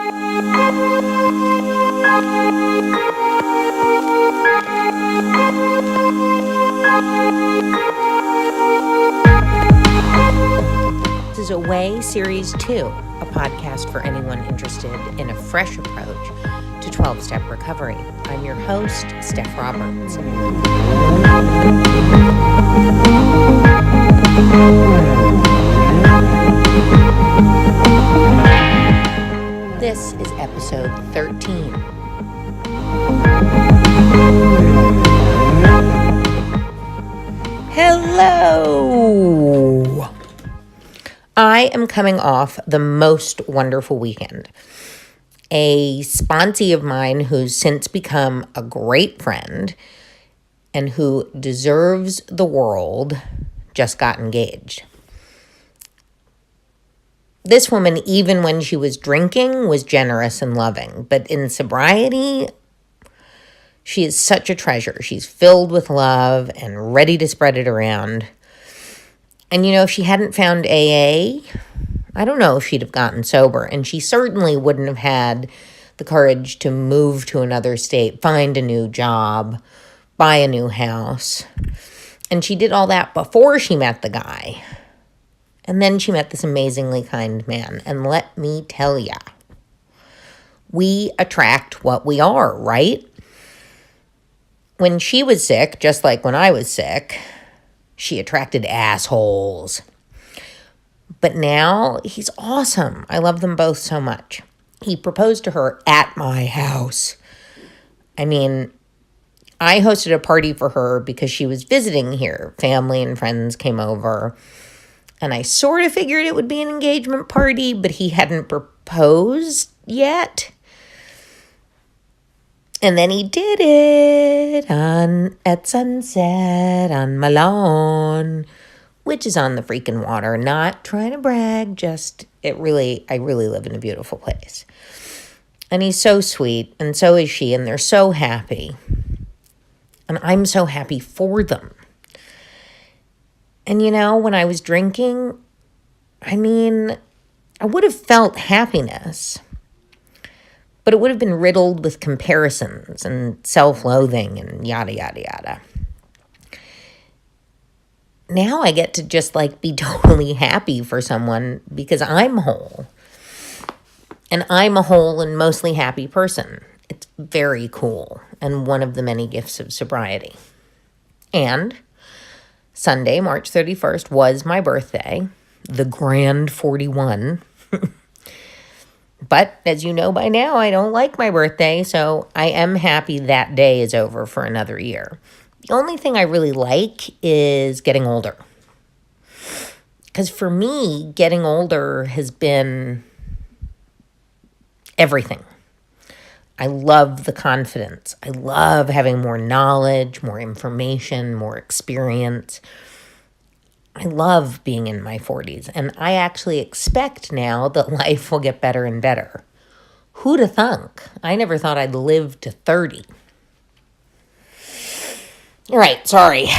This is Away Series 2, a podcast for anyone interested in a fresh approach to 12-step recovery. I'm your host, Steph Roberts. This is episode 13. Hello! I am coming off the most wonderful weekend. A sponsee of mine who's since become a great friend and who deserves the world just got engaged. This woman, even when she was drinking, was generous and loving. But in sobriety, she is such a treasure. She's filled with love and ready to spread it around. And, if she hadn't found AA, I don't know if she'd have gotten sober. And she certainly wouldn't have had the courage to move to another state, find a new job, buy a new house. And she did all that before she met the guy. And then she met this amazingly kind man. And let me tell ya, we attract what we are, right? When she was sick, just like when I was sick, she attracted assholes. But now he's awesome. I love them both so much. He proposed to her at my house. I hosted a party for her because she was visiting here. Family and friends came over. And I sort of figured it would be an engagement party, but he hadn't proposed yet. And then he did it at sunset on my lawn, which is on the freaking water. Not trying to brag, I really live in a beautiful place. And he's so sweet, and so is she, and they're so happy. And I'm so happy for them. And when I was drinking, I would have felt happiness. But it would have been riddled with comparisons and self-loathing and yada, yada, yada. Now I get to just be totally happy for someone because I'm whole. And I'm a whole and mostly happy person. It's very cool and one of the many gifts of sobriety. And Sunday, March 31st, was my birthday, the grand 41. But as you know by now, I don't like my birthday, so I am happy that day is over for another year. The only thing I really like is getting older. Because for me, getting older has been everything. I love the confidence. I love having more knowledge, more information, more experience. I love being in my 40s, and I actually expect now that life will get better and better. Who'd have thunk? I never thought I'd live to 30. All right, sorry.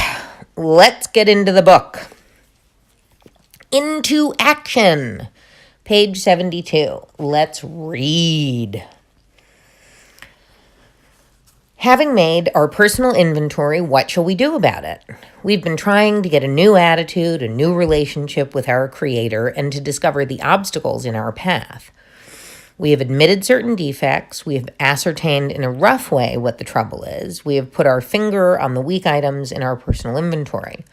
Let's get into the book. Into Action, page 72. Let's read. Having made our personal inventory, what shall we do about it? We've been trying to get a new attitude, a new relationship with our Creator, and to discover the obstacles in our path. We have admitted certain defects. We have ascertained in a rough way what the trouble is. We have put our finger on the weak items in our personal inventory.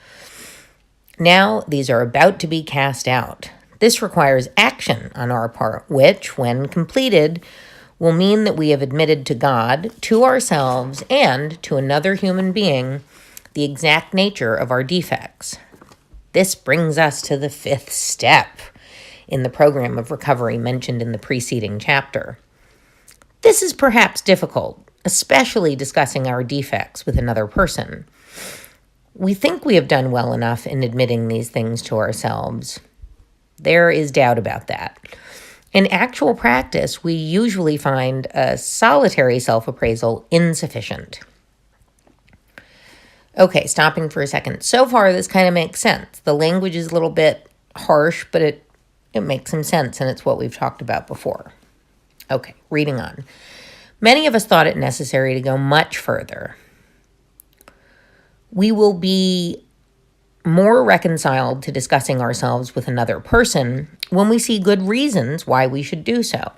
Now, these are about to be cast out. This requires action on our part, which, when completed, will mean that we have admitted to God, to ourselves, and to another human being the exact nature of our defects. This brings us to the 5th step in the program of recovery mentioned in the preceding chapter. This is perhaps difficult, especially discussing our defects with another person. We think we have done well enough in admitting these things to ourselves. There is doubt about that. In actual practice, we usually find a solitary self-appraisal insufficient. Okay, stopping for a second. So far, this kind of makes sense. The language is a little bit harsh, but it makes some sense, and it's what we've talked about before. Okay, reading on. Many of us thought it necessary to go much further. We will be more reconciled to discussing ourselves with another person when we see good reasons why we should do so.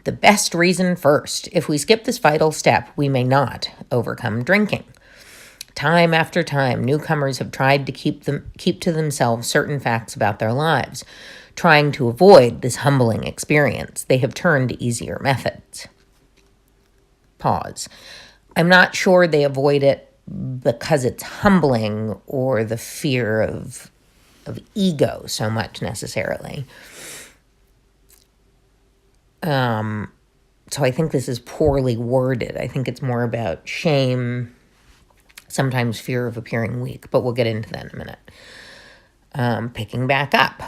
The best reason first. If we skip this vital step, we may not overcome drinking. Time after time, newcomers have tried to keep to themselves certain facts about their lives. Trying to avoid this humbling experience, they have turned to easier methods. Pause. I'm not sure they avoid it because it's humbling or the fear of ego so much necessarily. So I think this is poorly worded. I think it's more about shame, sometimes fear of appearing weak, but we'll get into that in a minute. Picking back up.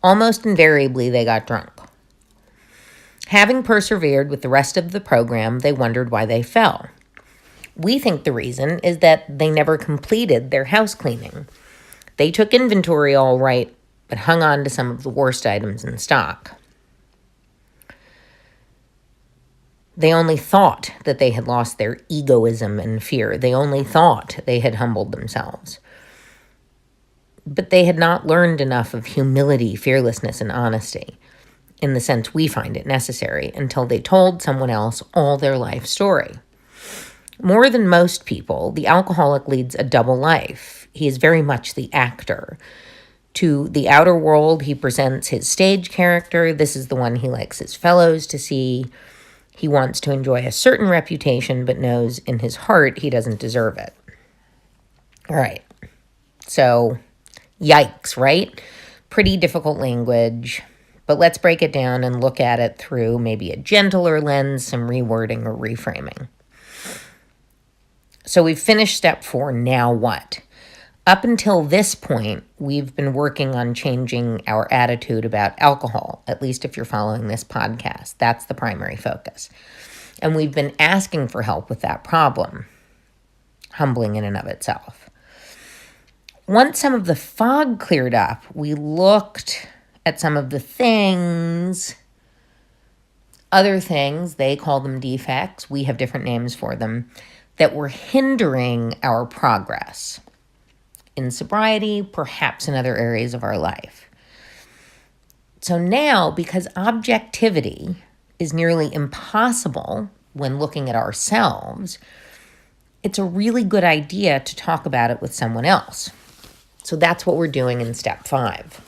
Almost invariably, they got drunk. Having persevered with the rest of the program, they wondered why they fell. We think the reason is that they never completed their house cleaning. They took inventory all right, but hung on to some of the worst items in stock. They only thought that they had lost their egoism and fear. They only thought they had humbled themselves. But they had not learned enough of humility, fearlessness, and honesty, in the sense we find it necessary, until they told someone else all their life story. More than most people, the alcoholic leads a double life. He is very much the actor. To the outer world, he presents his stage character. This is the one he likes his fellows to see. He wants to enjoy a certain reputation, but knows in his heart he doesn't deserve it. All right. So, yikes, right? Pretty difficult language. But let's break it down and look at it through maybe a gentler lens, some rewording or reframing. So we've finished step 4. Now what? Up until this point, we've been working on changing our attitude about alcohol, at least if you're following this podcast. That's the primary focus. And we've been asking for help with that problem, humbling in and of itself. Once some of the fog cleared up, we looked at some of the things, other things, they call them defects, we have different names for them, that were hindering our progress in sobriety, perhaps in other areas of our life. So now, because objectivity is nearly impossible when looking at ourselves, it's a really good idea to talk about it with someone else. So that's what we're doing in step 5.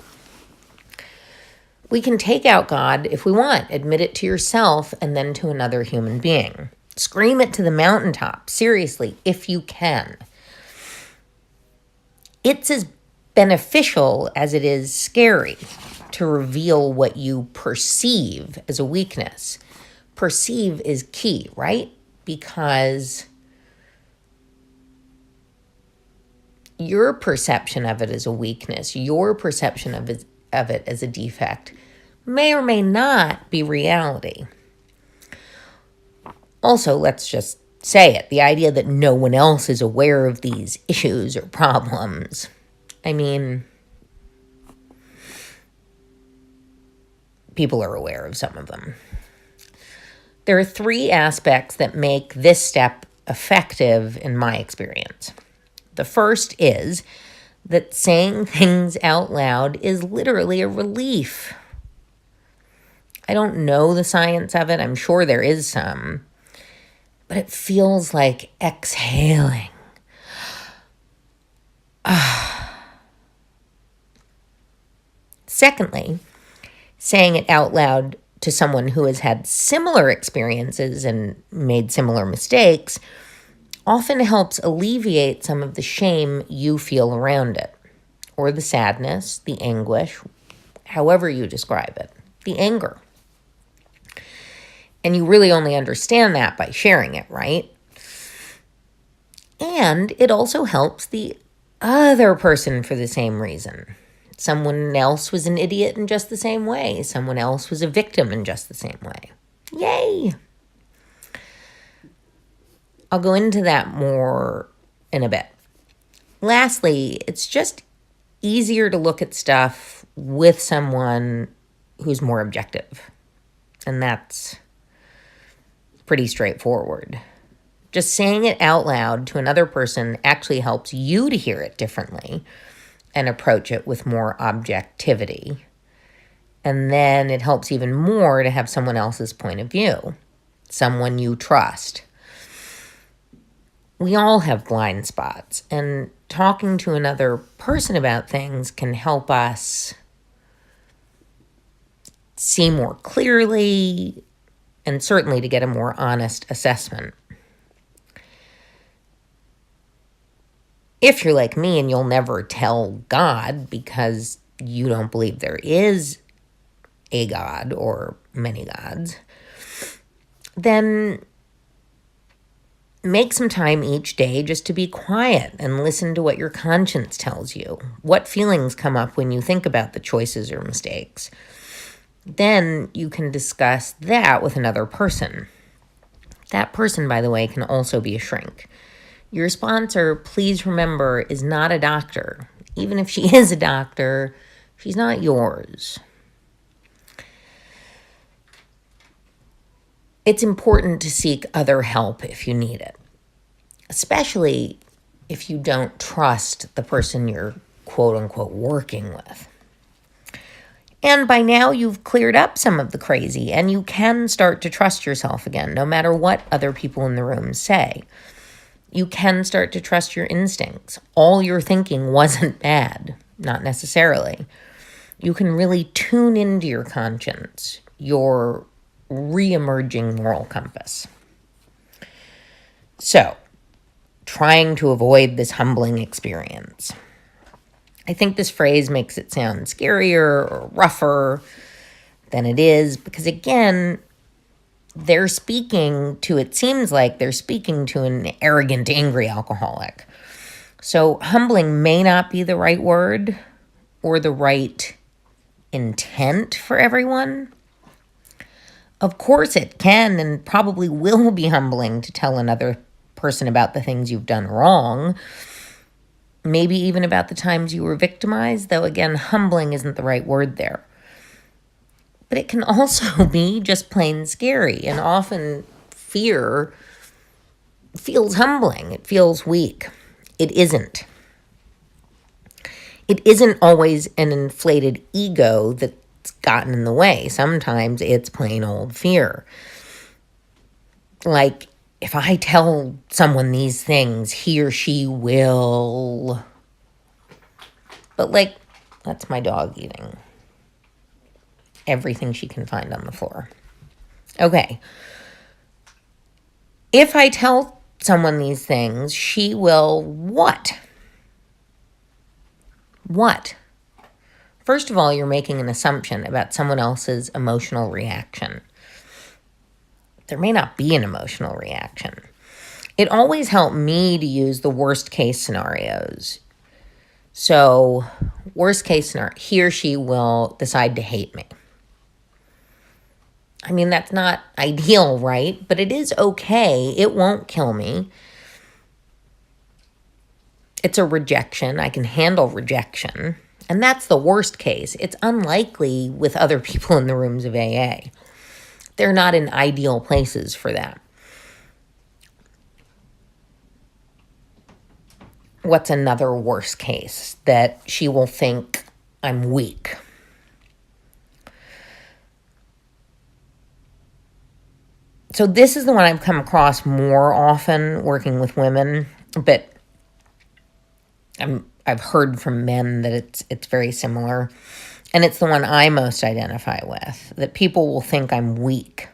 We can take out God if we want, admit it to yourself and then to another human being. Scream it to the mountaintop, seriously, if you can. It's as beneficial as it is scary to reveal what you perceive as a weakness. Perceive is key, right? Because your perception of it as a weakness, your perception of it as a defect, may or may not be reality. Also, let's just say it, the idea that no one else is aware of these issues or problems. I mean, people are aware of some of them. There are 3 aspects that make this step effective in my experience. The first is that saying things out loud is literally a relief. I don't know the science of it. I'm sure there is some. But it feels like exhaling. Secondly, saying it out loud to someone who has had similar experiences and made similar mistakes often helps alleviate some of the shame you feel around it, or the sadness, the anguish, however you describe it, the anger. And you really only understand that by sharing it, right? And it also helps the other person for the same reason. Someone else was an idiot in just the same way. Someone else was a victim in just the same way. Yay! I'll go into that more in a bit. Lastly, it's just easier to look at stuff with someone who's more objective. And that's pretty straightforward. Just saying it out loud to another person actually helps you to hear it differently and approach it with more objectivity. And then it helps even more to have someone else's point of view, someone you trust. We all have blind spots, and talking to another person about things can help us see more clearly and certainly to get a more honest assessment. If you're like me and you'll never tell God because you don't believe there is a God or many gods, then make some time each day just to be quiet and listen to what your conscience tells you. What feelings come up when you think about the choices or mistakes? Then you can discuss that with another person. That person, by the way, can also be a shrink. Your sponsor, please remember, is not a doctor. Even if she is a doctor, she's not yours. It's important to seek other help if you need it, especially if you don't trust the person you're quote-unquote working with. And by now, you've cleared up some of the crazy, and you can start to trust yourself again, no matter what other people in the room say. You can start to trust your instincts. All your thinking wasn't bad, not necessarily. You can really tune into your conscience, your re-emerging moral compass. So, trying to avoid this humbling experience. I think this phrase makes it sound scarier or rougher than it is because, again, it seems like they're speaking to an arrogant, angry alcoholic. So humbling may not be the right word or the right intent for everyone. Of course it can and probably will be humbling to tell another person about the things you've done wrong. Maybe even about the times you were victimized, though again, humbling isn't the right word there. But it can also be just plain scary, and often fear feels humbling. It feels weak. It isn't. It isn't always an inflated ego that's gotten in the way. Sometimes it's plain old fear. Like, if I tell someone these things, he or she will. But that's my dog eating everything she can find on the floor. Okay. If I tell someone these things, she will what? What? First of all, you're making an assumption about someone else's emotional reaction. There may not be an emotional reaction. It always helped me to use the worst case scenarios. So, worst case scenario, he or she will decide to hate me. I mean, that's not ideal, right? But it is okay. It won't kill me. It's a rejection. I can handle rejection. And that's the worst case. It's unlikely with other people in the rooms of AA. They're not in ideal places for that. What's another worst case? That she will think I'm weak. So this is the one I've come across more often working with women, but I've heard from men that it's very similar. And it's the one I most identify with, that people will think I'm weak.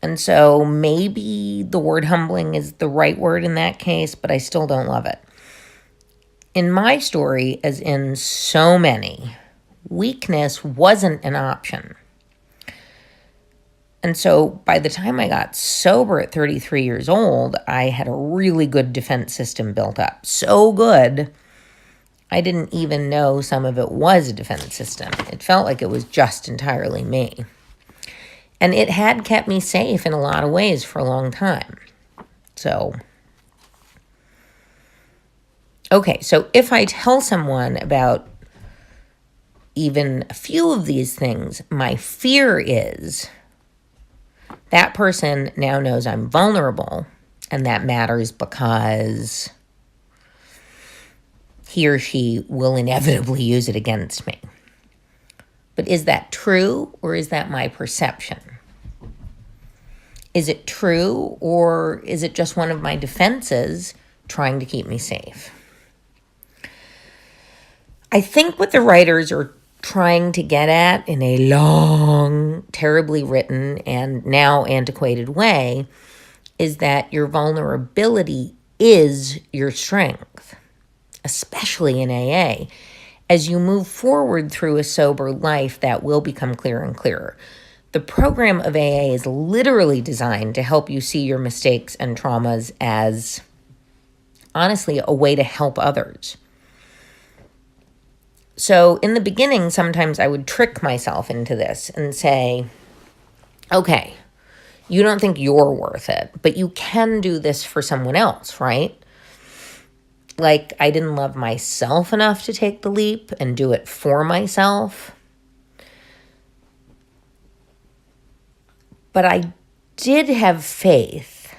And so maybe the word humbling is the right word in that case, but I still don't love it. In my story, as in so many, weakness wasn't an option. And so by the time I got sober at 33 years old, I had a really good defense system built up. So good, I didn't even know some of it was a defense system. It felt like it was just entirely me. And it had kept me safe in a lot of ways for a long time. So, okay, so if I tell someone about even a few of these things, my fear is that person now knows I'm vulnerable, and that matters because he or she will inevitably use it against me. But is that true, or is that my perception? Is it true, or is it just one of my defenses trying to keep me safe? I think what the writers are trying to get at in a long, terribly written, and now antiquated way is that your vulnerability is your strength, especially in AA. As you move forward through a sober life, that will become clearer and clearer. The program of AA is literally designed to help you see your mistakes and traumas as, honestly, a way to help others. So in the beginning, sometimes I would trick myself into this and say, okay, you don't think you're worth it, but you can do this for someone else, right? Like, I didn't love myself enough to take the leap and do it for myself. But I did have faith,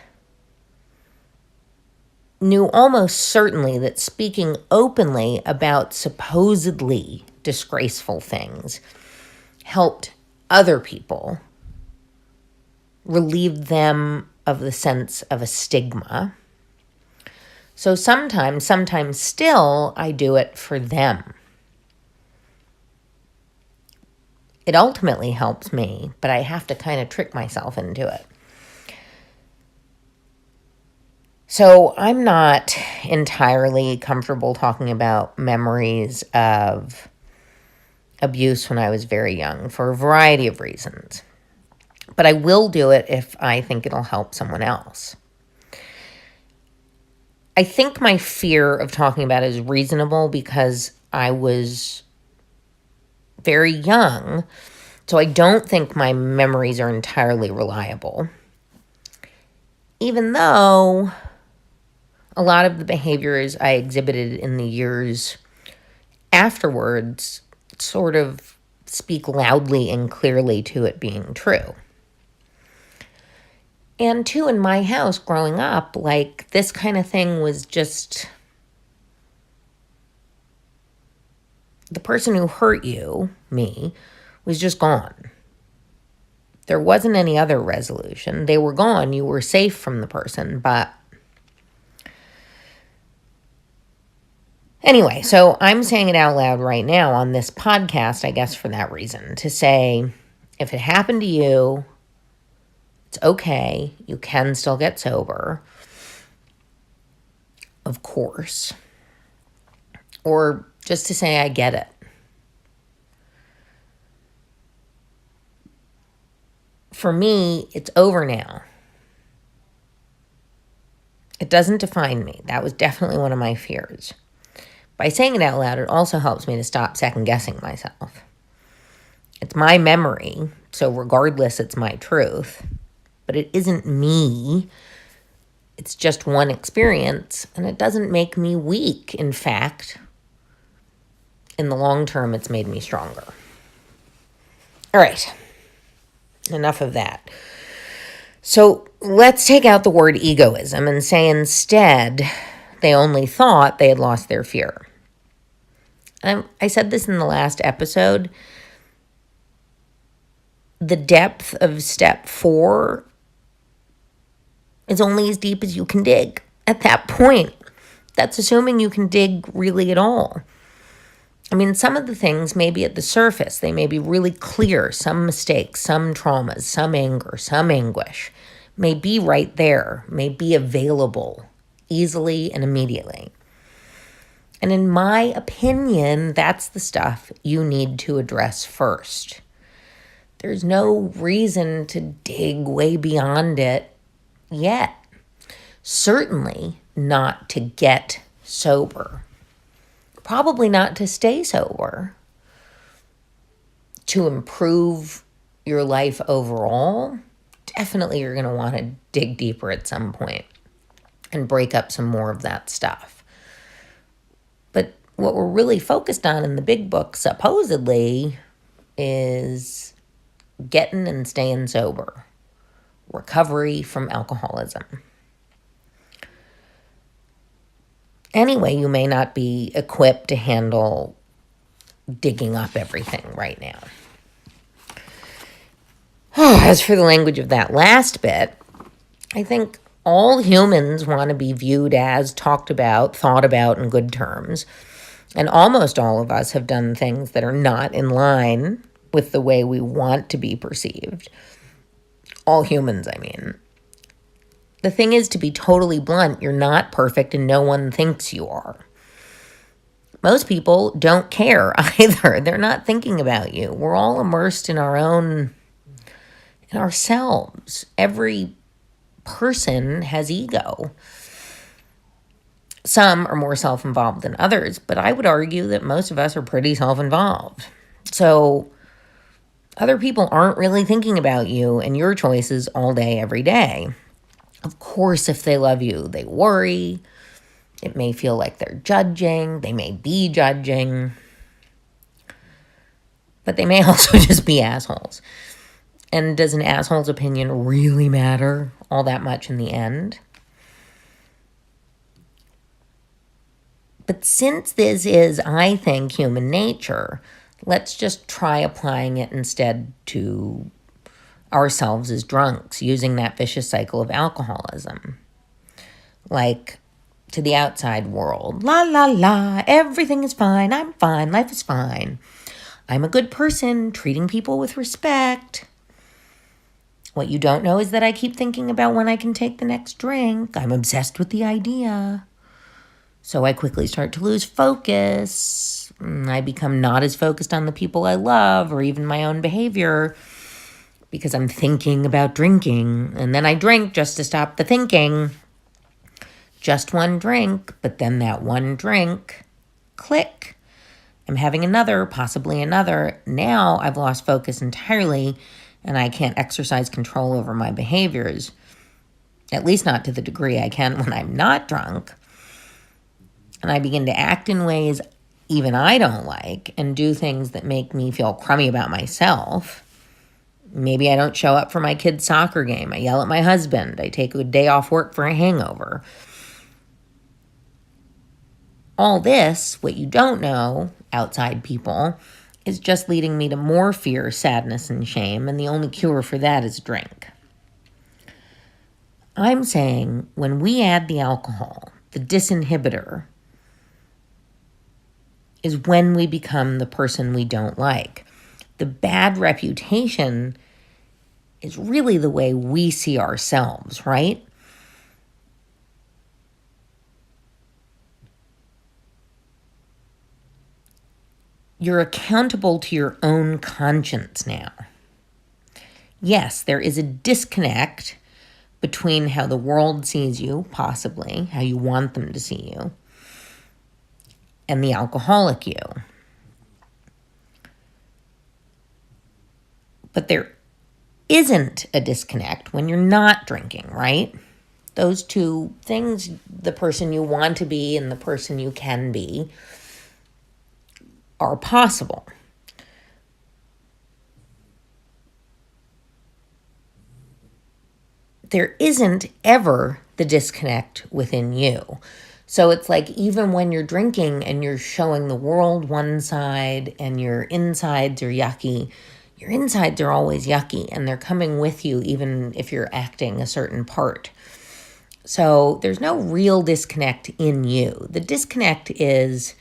knew almost certainly that speaking openly about supposedly disgraceful things helped other people, relieved them of the sense of a stigma. So sometimes still, I do it for them. It ultimately helps me, but I have to kind of trick myself into it. So I'm not entirely comfortable talking about memories of abuse when I was very young for a variety of reasons. But I will do it if I think it'll help someone else. I think my fear of talking about it is reasonable because I was very young, so I don't think my memories are entirely reliable. Even though a lot of the behaviors I exhibited in the years afterwards sort of speak loudly and clearly to it being true. And too, in my house growing up, like, this kind of thing was just, the person who hurt you, me, was just gone. There wasn't any other resolution. They were gone. You were safe from the person, but anyway, so I'm saying it out loud right now on this podcast, I guess, for that reason, to say, if it happened to you, it's okay. You can still get sober, of course. Or just to say, I get it. For me, it's over now. It doesn't define me. That was definitely one of my fears. By saying it out loud, it also helps me to stop second-guessing myself. It's my memory, so regardless, it's my truth. But it isn't me. It's just one experience, and it doesn't make me weak. In fact, in the long term, it's made me stronger. All right. Enough of that. So let's take out the word egoism and say instead they only thought they had lost their fear. I said this in the last episode. The depth of step 4 is only as deep as you can dig. At that point, that's assuming you can dig really at all. I mean, some of the things may be at the surface. They may be really clear. Some mistakes, some traumas, some anger, some anguish may be right there, may be available easily and immediately. And in my opinion, that's the stuff you need to address first. There's no reason to dig way beyond it yet. Certainly not to get sober. Probably not to stay sober. To improve your life overall, definitely you're going to want to dig deeper at some point and break up some more of that stuff. But what we're really focused on in the big book, supposedly, is getting and staying sober, recovery from alcoholism. Anyway, you may not be equipped to handle digging up everything right now. As for the language of that last bit, I think all humans want to be viewed as, talked about, thought about in good terms. And almost all of us have done things that are not in line with the way we want to be perceived. All humans, I mean. The thing is, to be totally blunt, you're not perfect and no one thinks you are. Most people don't care either. They're not thinking about you. We're all immersed in ourselves. Every person has ego. Some are more self-involved than others, but I would argue that most of us are pretty self-involved. So other people aren't really thinking about you and your choices all day, every day. Of course, if they love you, they worry. It may feel like they're judging. They may be judging. But they may also just be assholes. And does an asshole's opinion really matter all that much in the end? But since this is, I think, human nature, let's just try applying it instead to ourselves as drunks, using that vicious cycle of alcoholism. Like, to the outside world, la la la, everything is fine, I'm fine, life is fine. I'm a good person, treating people with respect. What you don't know is that I keep thinking about when I can take the next drink. I'm obsessed with the idea. So I quickly start to lose focus. I become not as focused on the people I love or even my own behavior because I'm thinking about drinking. And then I drink just to stop the thinking. Just one drink, but then that one drink, click. I'm having another, possibly another. Now I've lost focus entirely and I can't exercise control over my behaviors, at least not to the degree I can when I'm not drunk. And I begin to act in ways even I don't like and do things that make me feel crummy about myself. Maybe I don't show up for my kid's soccer game. I yell at my husband. I take a day off work for a hangover. All this, what you don't know, outside people, is just leading me to more fear, sadness, and shame, and the only cure for that is drink. I'm saying when we add the alcohol, the disinhibitor, is when we become the person we don't like. The bad reputation is really the way we see ourselves, right? You're accountable to your own conscience now. Yes, there is a disconnect between how the world sees you, possibly, how you want them to see you, and the alcoholic you. But there isn't a disconnect when you're not drinking, right? Those two things, the person you want to be and the person you can be, are possible. There isn't ever the disconnect within you. So it's like even when you're drinking and you're showing the world one side and your insides are yucky, your insides are always yucky and they're coming with you even if you're acting a certain part. So there's no real disconnect in you. The disconnect is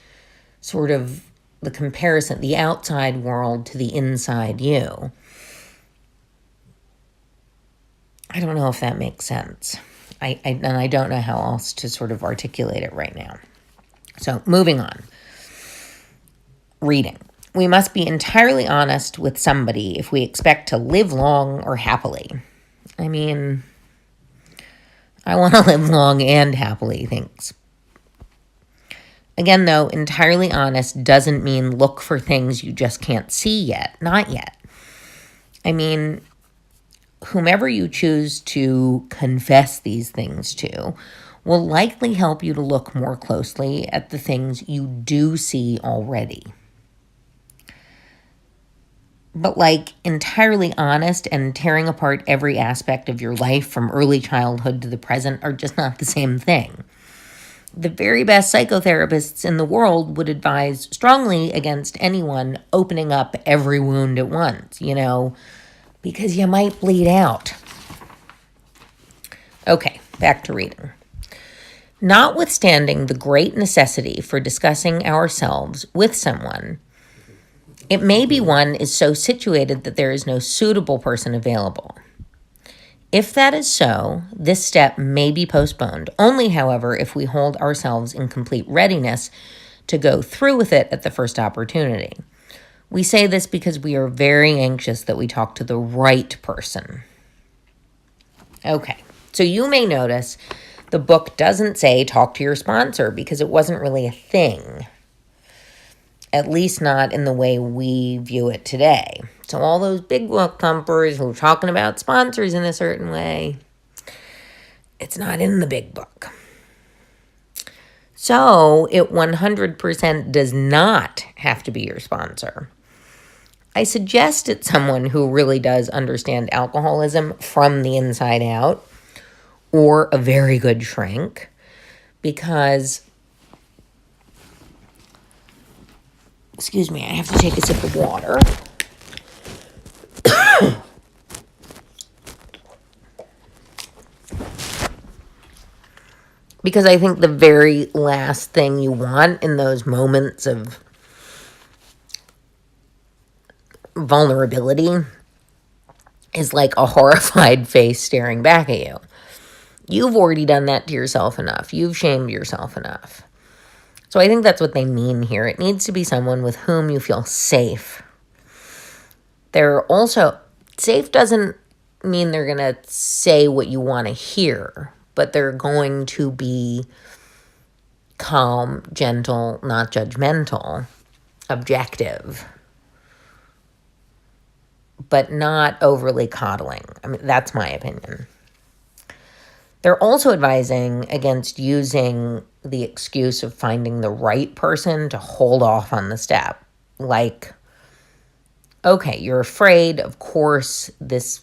sort of the comparison, the outside world to the inside you. I don't know if that makes sense. And I don't know how else to sort of articulate it right now. So moving on. Reading. We must be entirely honest with somebody if we expect to live long or happily. I mean, I want to live long and happily, thanks. Again, though, entirely honest doesn't mean look for things you just can't see yet. Not yet. I mean, whomever you choose to confess these things to, will likely help you to look more closely at the things you do see already. But like entirely honest and tearing apart every aspect of your life from early childhood to the present are just not the same thing. The very best psychotherapists in the world would advise strongly against anyone opening up every wound at once, because you might bleed out. Okay, back to reading. Notwithstanding the great necessity for discussing ourselves with someone, it may be one is so situated that there is no suitable person available. If that is so, this step may be postponed, only, however, if we hold ourselves in complete readiness to go through with it at the first opportunity. We say this because we are very anxious that we talk to the right person. Okay, so you may notice the book doesn't say talk to your sponsor because it wasn't really a thing. At least not in the way we view it today. So all those big book thumpers who are talking about sponsors in a certain way, it's not in the big book. So it 100% does not have to be your sponsor. I suggest it's someone who really does understand alcoholism from the inside out, or a very good shrink, because, excuse me, I have to take a sip of water. Because I think the very last thing you want in those moments of vulnerability is like a horrified face staring back at you. You've already done that to yourself enough. You've shamed yourself enough. So I think that's what they mean here. It needs to be someone with whom you feel safe. They're also, safe doesn't mean they're going to say what you want to hear, but they're going to be calm, gentle, not judgmental, objective, but not overly coddling. I mean, that's my opinion. They're also advising against using the excuse of finding the right person to hold off on the step. Like, okay, you're afraid, of course, this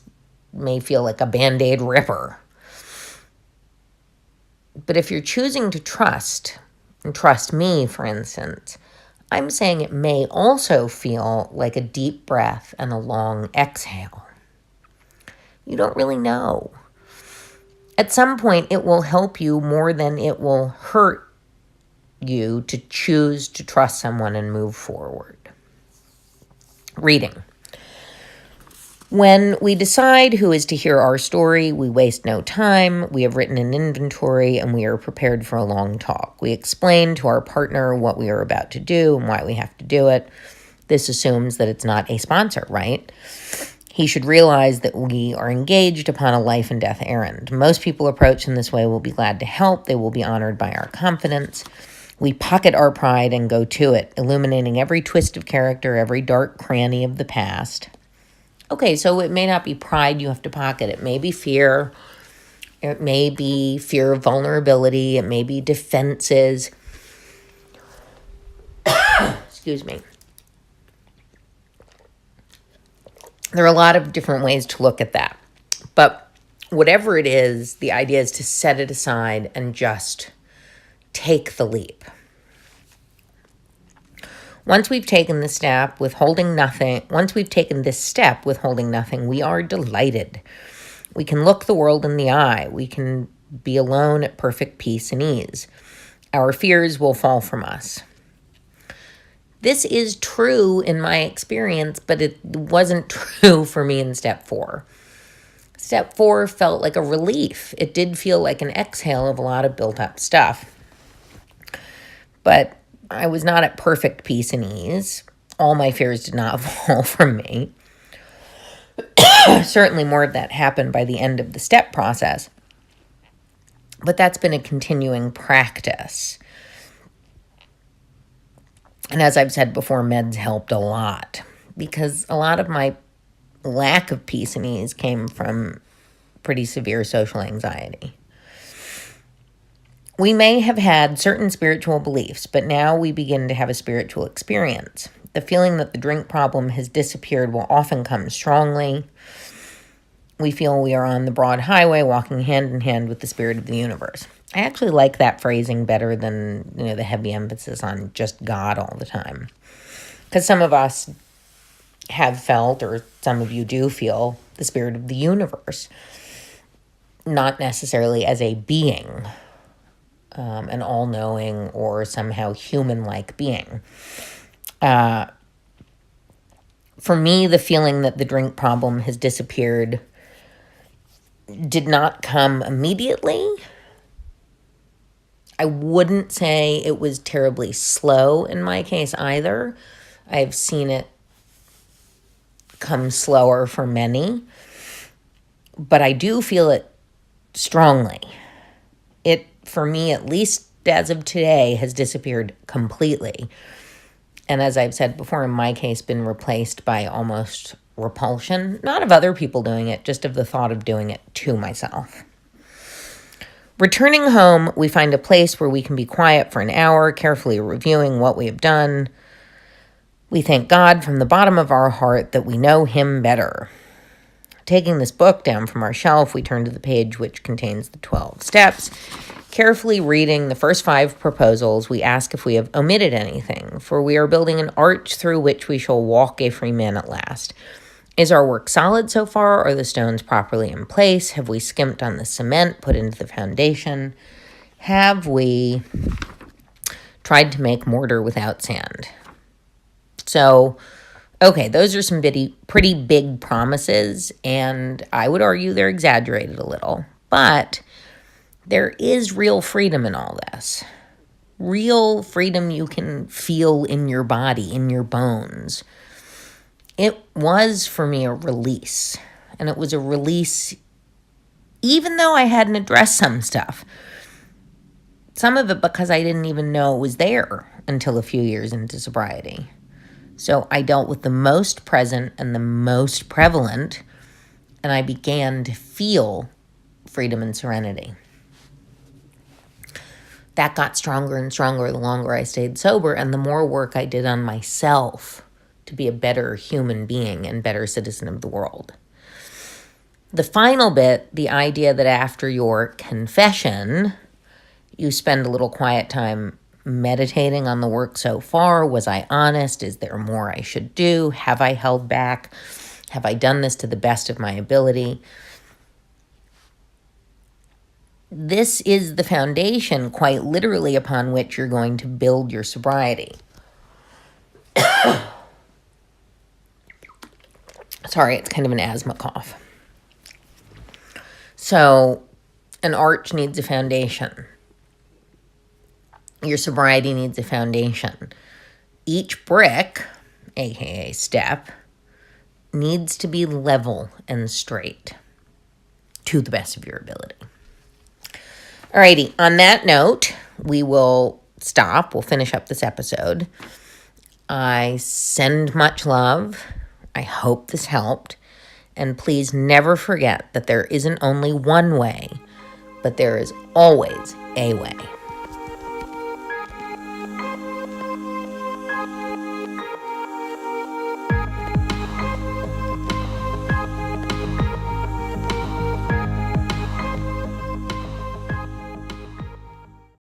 may feel like a Band-Aid ripper. But if you're choosing to trust, and trust me, for instance, I'm saying it may also feel like a deep breath and a long exhale. You don't really know. At some point, it will help you more than it will hurt you to choose to trust someone and move forward. Reading. When we decide who is to hear our story, we waste no time. We have written an inventory and we are prepared for a long talk. We explain to our partner what we are about to do and why we have to do it. This assumes that it's not a sponsor, right? He should realize that we are engaged upon a life and death errand. Most people approached in this way will be glad to help. They will be honored by our confidence. We pocket our pride and go to it, illuminating every twist of character, every dark cranny of the past. Okay, so it may not be pride you have to pocket. It may be fear. It may be fear of vulnerability. It may be defenses. Excuse me. There are a lot of different ways to look at that. But whatever it is, the idea is to set it aside and just take the leap. Once we've taken this step withholding nothing, we are delighted. We can look the world in the eye. We can be alone at perfect peace and ease. Our fears will fall from us. This is true in my experience, but it wasn't true for me in step 4. Step 4 felt like a relief. It did feel like an exhale of a lot of built up stuff. But I was not at perfect peace and ease. All my fears did not fall from me. Certainly more of that happened by the end of the step process. But that's been a continuing practice. And as I've said before, meds helped a lot because a lot of my lack of peace and ease came from pretty severe social anxiety. We may have had certain spiritual beliefs, but now we begin to have a spiritual experience. The feeling that the drink problem has disappeared will often come strongly. We feel we are on the broad highway, walking hand in hand with the spirit of the universe. I actually like that phrasing better than, the heavy emphasis on just God all the time. Because some of us have felt, or some of you do feel, the spirit of the universe. Not necessarily as a being, an all-knowing or somehow human-like being. For me, the feeling that the drink problem has disappeared did not come immediately. I wouldn't say it was terribly slow in my case either. I've seen it come slower for many, but I do feel it strongly. It, for me, at least as of today, has disappeared completely. And as I've said before, in my case, been replaced by almost repulsion, not of other people doing it, just of the thought of doing it to myself. Returning home, we find a place where we can be quiet for an hour, carefully reviewing what we have done. We thank God from the bottom of our heart that we know Him better. Taking this book down from our shelf, we turn to the page which contains the 12 steps. Carefully reading the first 5 proposals, we ask if we have omitted anything, for we are building an arch through which we shall walk a free man at last. Is our work solid so far? Are the stones properly in place? Have we skimped on the cement put into the foundation? Have we tried to make mortar without sand? So, okay, those are some pretty big promises, and I would argue they're exaggerated a little, but there is real freedom in all this. Real freedom you can feel in your body, in your bones. It was, for me, a release, and it was a release even though I hadn't addressed some stuff. Some of it because I didn't even know it was there until a few years into sobriety. So I dealt with the most present and the most prevalent, and I began to feel freedom and serenity. That got stronger and stronger the longer I stayed sober and the more work I did on myself to be a better human being and better citizen of the world. The final bit, the idea that after your confession, you spend a little quiet time meditating on the work so far. Was I honest? Is there more I should do? Have I held back? Have I done this to the best of my ability? This is the foundation, quite literally, upon which you're going to build your sobriety. Sorry, it's kind of an asthma cough. So, an arch needs a foundation. Your sobriety needs a foundation. Each brick, aka step, needs to be level and straight to the best of your ability. Alrighty, on that note, we will stop. We'll finish up this episode. I send much love. I hope this helped. And please never forget that there isn't only one way, but there is always a way.